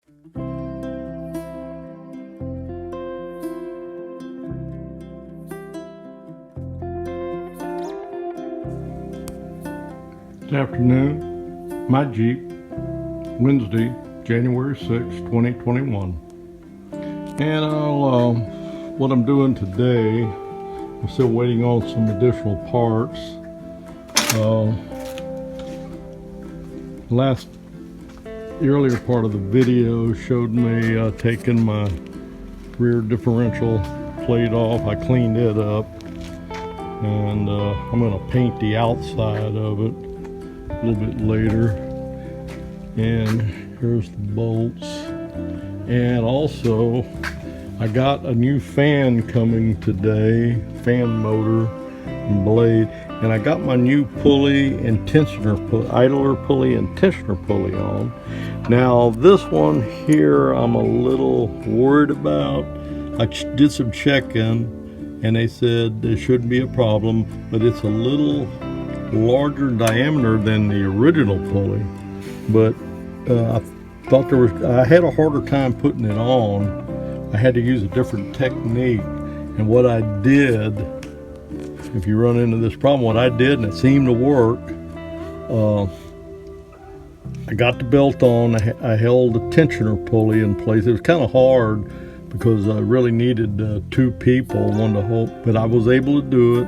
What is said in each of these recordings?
Good afternoon. My Jeep, Wednesday, January 6, 2021. And what I'm doing today, I'm still waiting on some additional parts. The earlier part of the video showed me taking my rear differential plate off. I cleaned it up, and I'm going to paint the outside of it a little bit later. And here's the bolts. And also, I got a new fan coming today, fan motor and blade, and I got my new pulley and tensioner, idler pulley and tensioner pulley on. Now this one here I'm a little worried about. I did some checking and they said there shouldn't be a problem, but it's a little larger diameter than the original pulley. But I thought I had a harder time putting it on. I had to use a different technique. And what I did, if you run into this problem, what I did, and it seemed to work, I got the belt on, I held the tensioner pulley in place. It was kind of hard because I really needed two people, one to hold, but I was able to do it.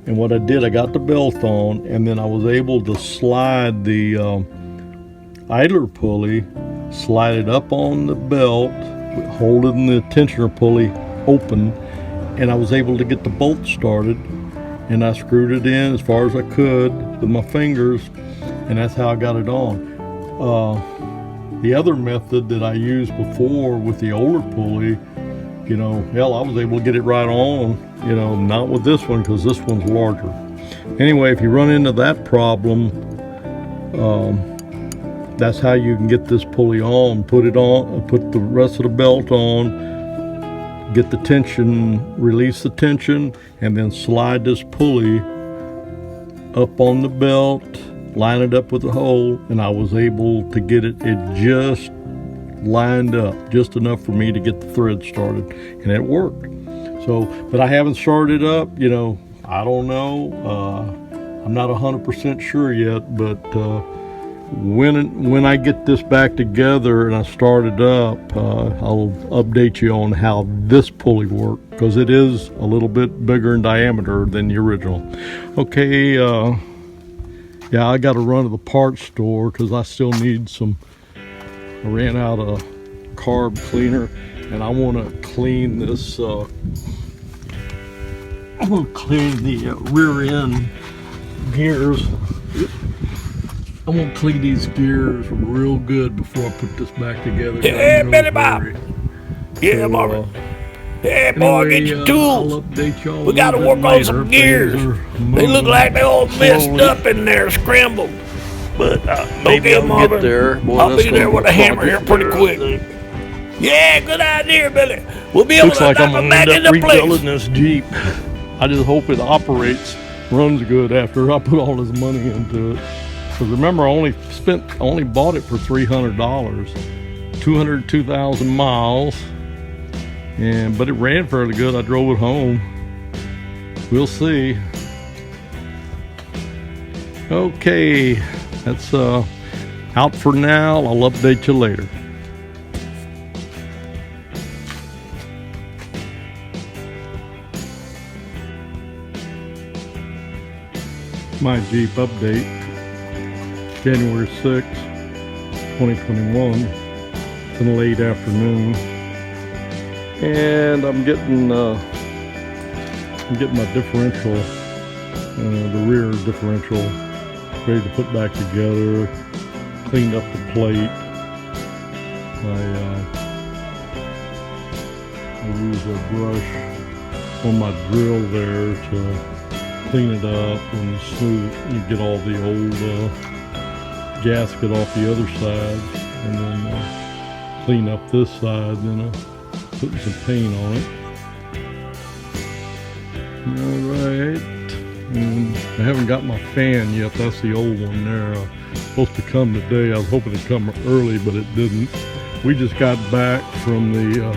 And what I did, I got the belt on, and then I was able to slide the idler pulley, slide it up on the belt, holding the tensioner pulley open, and I was able to get the bolt started. And I screwed it in as far as I could with my fingers, and that's how I got it on. The other method that I used before with the older pulley, you know, hell, I was able to get it right on, you know, not with this one because this one's larger. Anyway, if you run into that problem, that's how you can get this pulley on. Put it on, put the rest of the belt on, get the tension, release the tension, and then slide this pulley up on the belt, line it up with the hole, and I was able to get it just lined up, just enough for me to get the thread started, and it worked. So, but I haven't started up, you know, I don't know, I'm not 100% sure yet, but when I get this back together and I start it up, I'll update you on how this pulley worked, because it is a little bit bigger in diameter than the original. Okay, yeah, I got to run to the parts store because I still need some. I ran out of carb cleaner, and I want to clean this. I want to clean the rear end gears. I'm gonna clean these gears real good before I put this back together. Yeah, Billy Bob. Yeah, Marvin. Yeah, boy, anyway, get your tools. I'll update y'all. We gotta work on some gears. They look like they all messed up in there, scrambled. But maybe okay, I'll Marvin, get there. Boy, I'll be there with a hammer here pretty quick. Yeah, good idea, Billy. We'll be able to knock them back into place. Rebuilding this Jeep. I just hope it operates, runs good after I put all this money into it. Because remember, I only bought it for $300, 202,000 miles, but it ran fairly good. I drove it home. We'll see. Okay, that's out for now. I'll update you later. My Jeep update, January 6th, 2021. It's in the late afternoon, and I'm getting my differential, the rear differential, ready to put back together. Cleaned up the plate. I use a brush on my drill there to clean it up and smooth. You get all the old gasket off the other side, and then clean up this side. Then putting some paint on it. All right. And I haven't got my fan yet. That's the old one there. supposed to come today. I was hoping to come early, but it didn't. We just got back from the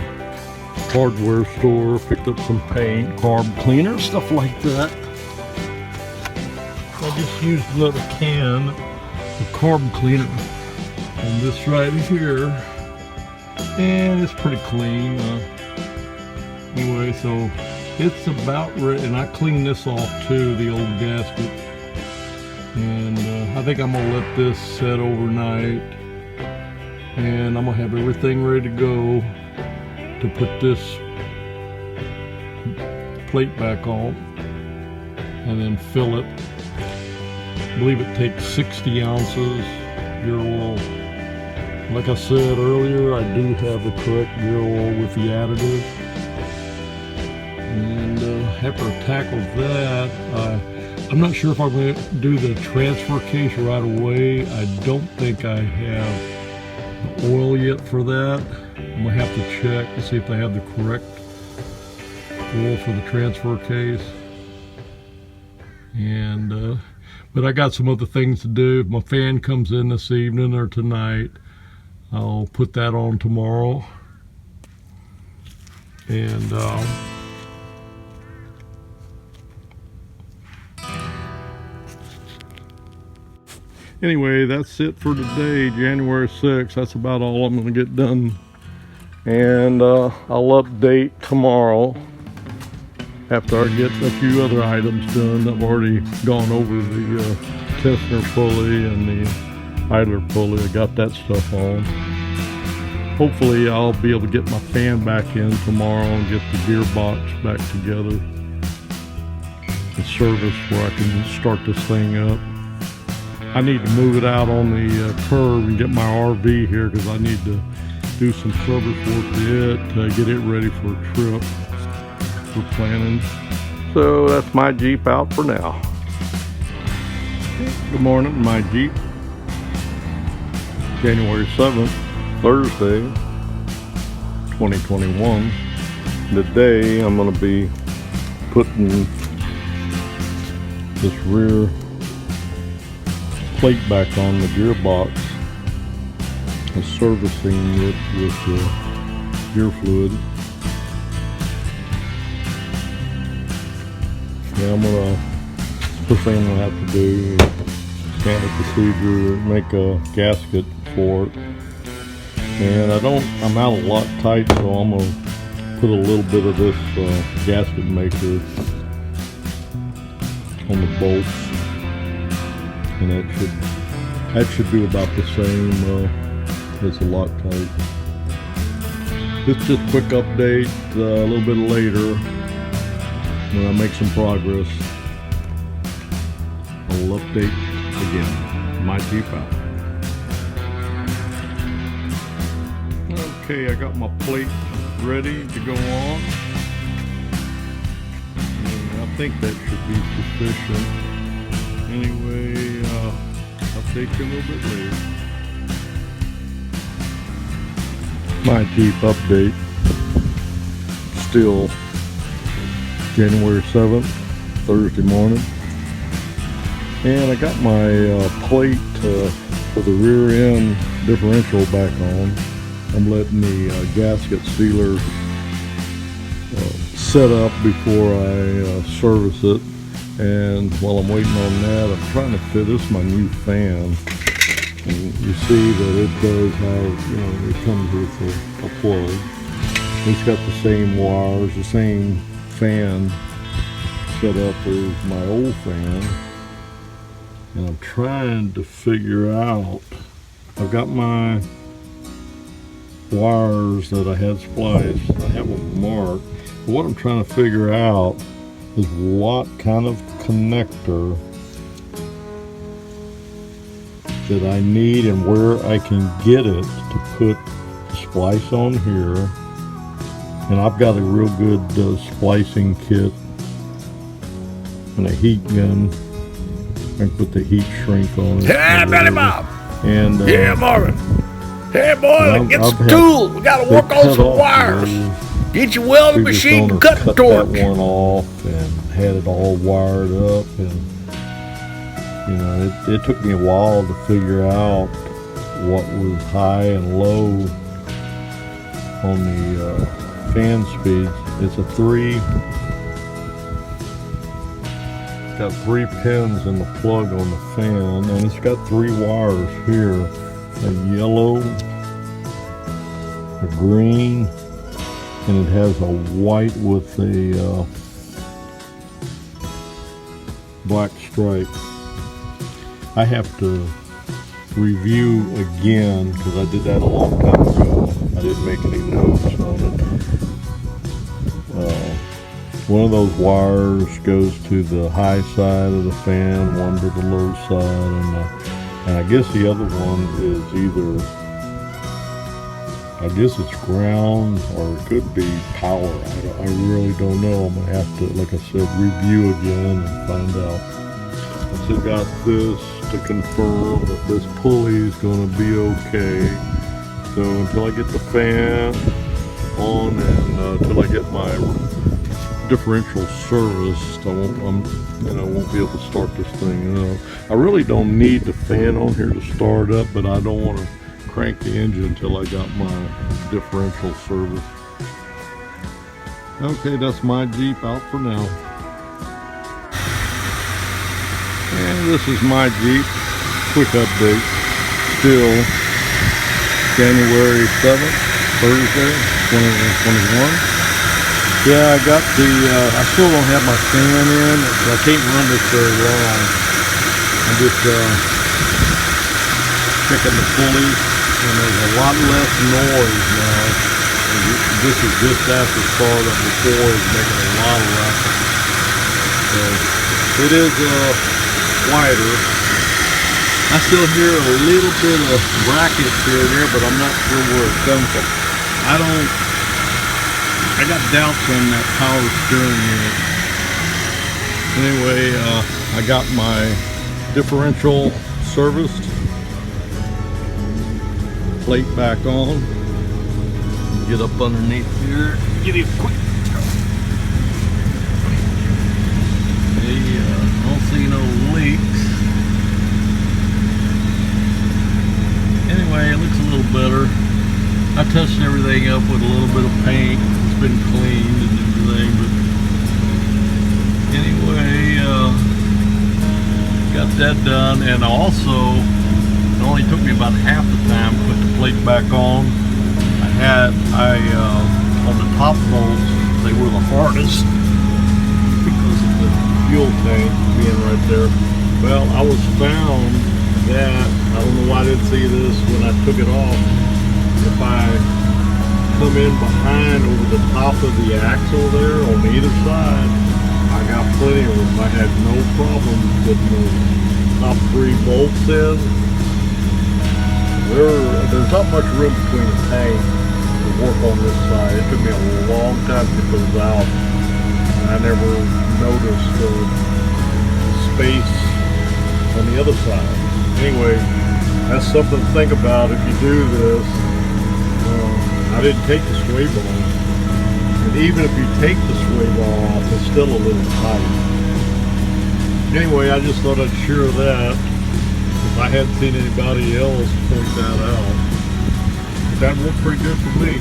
hardware store, picked up some paint, carb cleaner, stuff like that. I just used another can of carb cleaner on this right here, and it's pretty clean. Anyway, so it's about ready, and I cleaned this off too, the old gasket. And I think I'm gonna let this set overnight, and I'm gonna have everything ready to go to put this plate back on and then fill it. I believe it takes 60 ounces gear oil. Like I said earlier, I do have the correct gear oil with the additive. And after I tackle that, I'm not sure if I'm going to do the transfer case right away. I don't think I have the oil yet for that. I'm going to have to check to see if they have the correct oil for the transfer case. And but I got some other things to do. If my fan comes in this evening or tonight, I'll put that on tomorrow. And anyway, that's it for today, January 6th. That's about all I'm going to get done. And I'll update tomorrow after I get a few other items done. I've already gone over the tensioner pulley and the idler pulley. I got that stuff on. Hopefully I'll be able to get my fan back in tomorrow and get the gearbox back together and service where I can start this thing up. I need to move it out on the curb and get my RV here because I need to do some service work to it to get it ready for a trip we're planning. So that's my Jeep out for now. Good morning, my Jeep. January 7th, Thursday, 2021. Today I'm going to be putting this rear plate back on the gearbox and servicing it with gear fluid. Yeah, first thing I'm gonna have to do is standard procedure, make a gasket for it. And I'm out of Loctite, so I'm gonna put a little bit of this gasket maker on the bolts, and that should do about the same as the Loctite. This is just a quick update. A little bit later, when I make some progress, I'll update again. My Jeep out. Okay, I got my plate ready to go on. And I think that should be sufficient. Anyway, I'll update you a little bit later. My Jeep update. Still January 7th, Thursday morning. And I got my plate for the rear end differential back on. I'm letting the gasket sealer set up before I service it. And while I'm waiting on that, I'm trying to fit this my new fan. And you see that it does have, it comes with a plug. It's got the same wires, the same fan set up as my old fan. And I'm trying to figure out, I've got my wires that I had spliced. I have them marked. But what I'm trying to figure out is what kind of connector that I need and where I can get it to put the splice on here. And I've got a real good splicing kit and a heat gun. I can put the heat shrink on it. Hey, Billy Bob! And yeah, Marvin! Hey, boy, get some tools. We gotta work on some wires. Get your welding machine and cut torch. That one off and had it all wired up, and You know, it took me a while to figure out what was high and low on the fan speeds. It's a got 3 pins in the plug on the fan, and it's got 3 wires here, a yellow, a green, and it has a white with a black stripe. I have to review again because I did that a long time ago. I didn't make any notes on it. One of those wires goes to the high side of the fan, one to the low side, and I guess the other one is either, I guess it's ground or it could be power. I really don't know. I'm gonna have to, like I said, review again and find out. I still got this to confirm that this pulley is gonna be okay. So until I get the fan on and until I get my differential serviced, I won't be able to start this thing up. I really don't need the fan on here to start up, but I don't want to crank the engine until I got my differential serviced. Okay, that's my Jeep out for now. And this is my Jeep. Quick update. Still January 7th, Thursday, 2021. Yeah, I got the, I still don't have my fan in, so I can't run this very long. I'm just checking the pulleys, and there's a lot less noise now. And this is just after startup. Before it was making a lot of racket. So it is quieter. I still hear a little bit of racket here and there, but I'm not sure where it comes from. I got doubts on that power steering unit. Anyway, I got my differential serviced, plate back on. Get up underneath here, get it quick. Hey, I don't see no leaks. Anyway, it looks a little better. I touched everything up with a little bit of paint. It's been cleaned and everything, but anyway, got that done. And also, it only took me about half the time to put the plate back on. On the top bolts, they were the hardest because of the fuel tank being right there. Well, I was found that, I don't know why I didn't see this when I took it off. If I come in behind over the top of the axle there on either side, I got plenty of room. I had no problem putting the top 3 bolts in. There's not much room between the tank to work on this side. It took me a long time to get those out, and I never noticed the space on the other side. Anyway, that's something to think about if you do this. I didn't take the sway bar, and even if you take the sway bar off, it's still a little tight. Anyway, I just thought I'd share that. If I hadn't seen anybody else point that out, but that worked pretty good for me.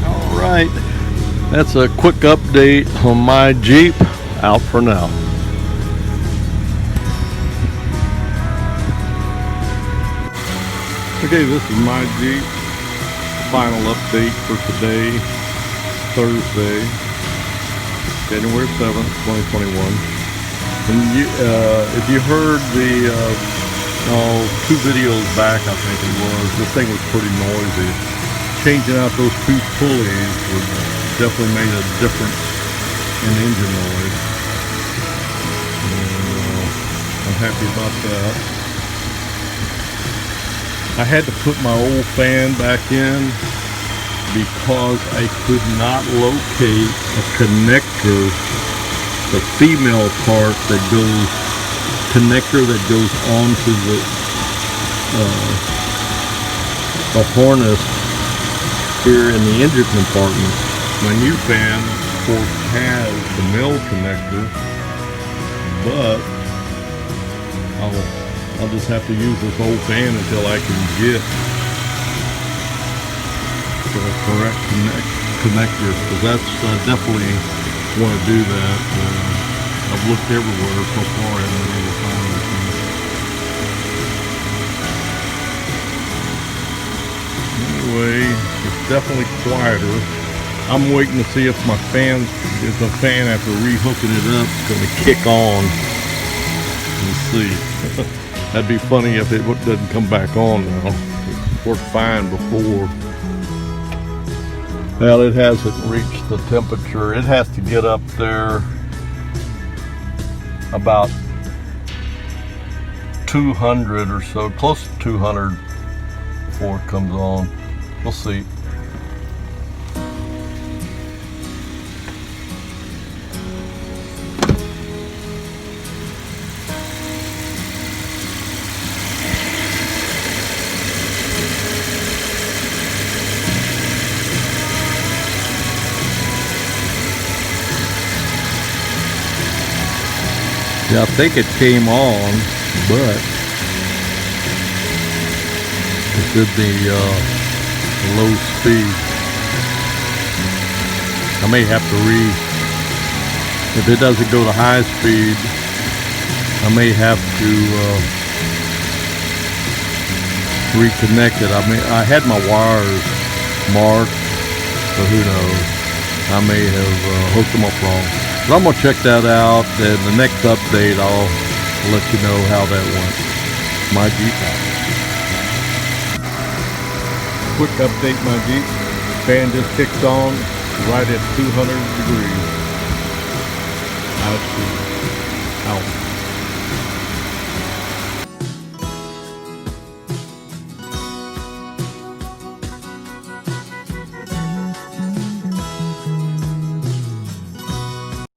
All right, that's a quick update on my Jeep. Out for now. Okay, this is my Jeep. Final update for today, Thursday, January 7th, 2021. And if you heard the 2 videos back, I think it was, this thing was pretty noisy. Changing out those 2 pulleys definitely made a difference in engine noise. And, I'm happy about that. I had to put my old fan back in because I could not locate a connector, the female part that goes, connector that goes onto the harness here in the engine compartment. My new fan, of course, has the male connector, but I'll just have to use this old fan until I can get the correct connector, because that's definitely want to do that. I've looked everywhere so far and I haven't been able to find anything. Anyway, it's definitely quieter. I'm waiting to see if my fan, if the fan after rehooking it up is going to kick on. Let's see. That'd be funny if it doesn't come back on now. It worked fine before. Well, it hasn't reached the temperature. It has to get up there about 200 or so, close to 200 before it comes on. We'll see. Yeah, I think it came on, but it should be low speed. I may have to if it doesn't go to high speed, I may have to reconnect it. I had my wires marked, but who knows? I may have hooked them up wrong. But I'm going to check that out, and the next update I'll let you know how that went. My Jeep. Quick update, my Jeep. Fan just kicked on right at 200 degrees. Out.